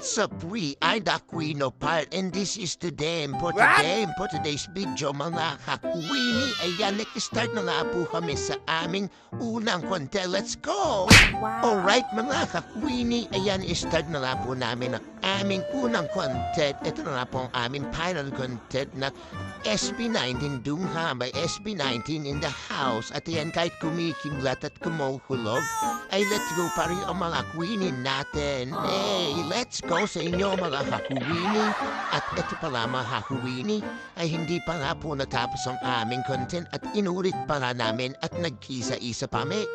What's up, we? I'm the Aquino part, and this is today. For today's video, mga kakwini, ayan, nag-start na nga po kami sa aming unang konte. Let's go! Wow. Alright, mga kakwini, ayan, start na nga po namin ang aming unang content. Ito na nga po ang aming final content na SB19 Dungha. May SB19 in the house. At ayan, kahit kumikinglat at kumukulog, ay let's go pa rin ang mga kakwini natin. Hey, let's go sa inyo mga kakwini. At ito pala mga kakwini, ay hindi pa nga po natapos ang aming content at inulit pa nga namin at nagkisa-isa pa may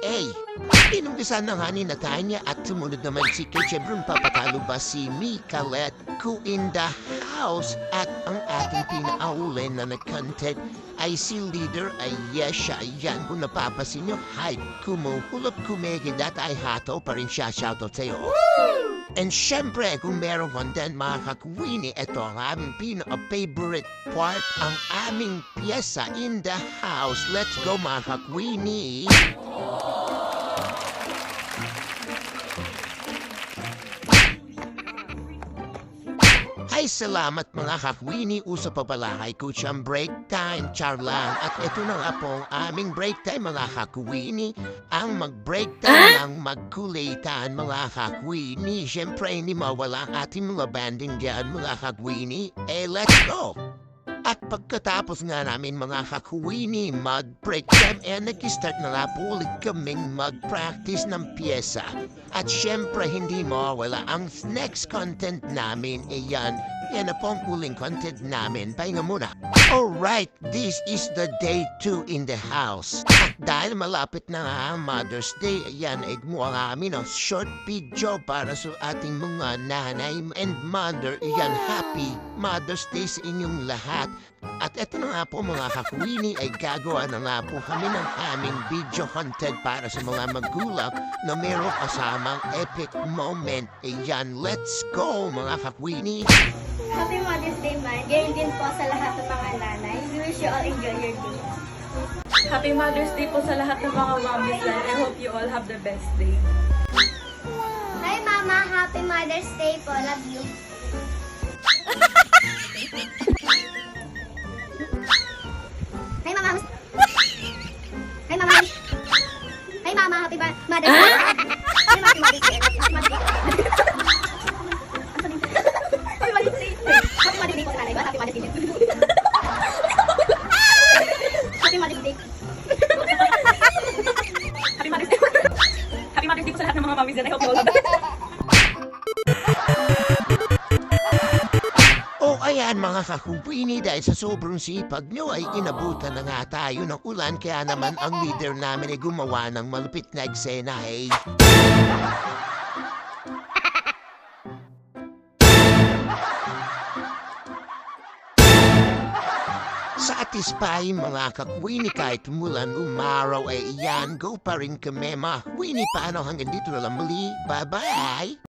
inumpisa na nga ni Natanya at sumunod naman si Kay. Siyempre, papatalo ba si Mikalet ko in the house? At ang ating pinaulan na nag-content ay si Leader ay Yesha. Yan, kung napapasin nyo, hype, kumukulot, kumikidat ay hato pa rin siya. Shoutout sa'yo. And syempre, kung meron content mga kakwini, ito ang aming pinaka-favorite part, ang aming pyesa in the house. Let's go mga kakwini! Ay, salamat mga kakwini. Uso pa pala kay Coach ang break time, char lang. At ito na nga po ang aming break time mga kakwini. Ang mag-break time ng magkulitan mga kakwini. Siyempre, hindi mawala ang ating mga banding dyan mga kakwini. Let's go! At pagkatapos nga namin mga kakwini mag-break time, nag-start na nga po ulit kaming mag-practice ng pyesa. At syempre hindi mawawala ang next content namin. Yan na po ang huling content namin. Pahinga muna. Alright, this is the day 2 in the house. At dahil malapit na nga ang Mother's Day, ayan, gumawa nga kami ng short video para sa ating mga nanay and mother. Ayan, happy Mother's Day sa inyong lahat. At eto na nga po mga kakwini ay gagawa na nga po kami ng aming video content para sa mga magulang na mayroong kasamang epic moment. Ayan, let's go mga kakwini! Happy Mother's Day, man. Ganyan din po sa lahat ng mga nanay. We wish you all enjoy your day. Happy Mother's Day po sa lahat ng mga mommies lang. I hope you all have the best day. Hi, Mama. Happy Mother's Day po. Love you. Hi, Mama. Hi, Mama. Hi, Mama. Happy Mother's Day. Hi, Mama. Happy Mother's Day. Happy Mother's Day. Happy Mother's Day. Happy Mother's Day po sa nanay ba? Happy Mother's Day. Happy Mother's Day. Happy Mother's Day. Happy Mother's Day po sa lahat ng mga mommies lang. I hope you all have the best. Ayan mga kakumpini, dahil sa sobrang sipag nyo ay inabutan na nga tayo ng ulan, kaya naman ang leader namin ay gumawa ng malupit na eksena. Satisfying mga kakwini, kahit mulan umaraw ay iyan, go pa rin kami mga kakwini. Paano hanggang dito na lang muli? Bye-bye!